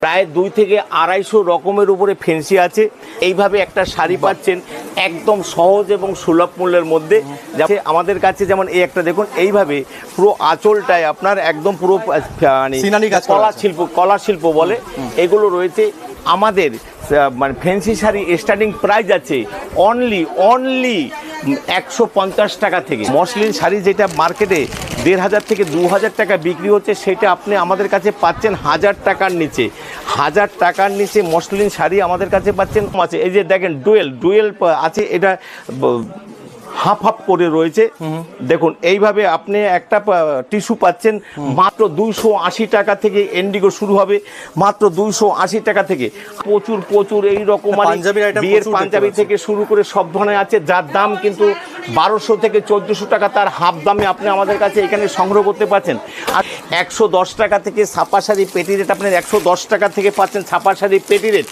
প্রায় 2 থেকে 250 রকমের উপরে ফেন্সি আছে। এইভাবে একটা শাড়ি পাচ্ছেন একদম সহজ এবং সুলভ মূল্যের মধ্যে। যাতে আমাদের কাছে যেমন এই একটা দেখুন, এইভাবে পুরো আঁচলটায় আপনার একদম পুরো মানে কলা শিল্প বলে এগুলো রয়েছে। আমাদের মানে ফ্যান্সি শাড়ি স্টার্টিং প্রাইস আছে অনলি 150 টাকা থেকে। মসলিন শাড়ি যেটা মার্কেটে 1500 থেকে 2000 টাকা বিক্রি হচ্ছে, সেটা আপনি আমাদের কাছে পাচ্ছেন 1000 টাকার নিচে। 1000 টাকার নিচে মসলিন শাড়ি আমাদের কাছে পাচ্ছেন। আছে এই যে দেখেন ডুয়েল আছে, এটা হাফ হাফ করে রয়েছে। দেখুন এইভাবে আপনি একটা টিস্যু পাচ্ছেন মাত্র 280 টাকা থেকে। ইন্ডিগো শুরু হবে মাত্র 280 টাকা থেকে। প্রচুর এই রকম বিয়ের পাঞ্জাবি থেকে শুরু করে সব ধরনের আছে, যার দাম কিন্তু 1200 থেকে 1400 টাকা। তার হাফ দামে আপনি আমাদের কাছে এখানে সংগ্রহ করতে পারছেন। আর 110 টাকা থেকে ছাপা শাড়ি পেটি রেট আপনার 110 টাকা থেকে পাচ্ছেন ছাপা শাড়ি পেটি রেট।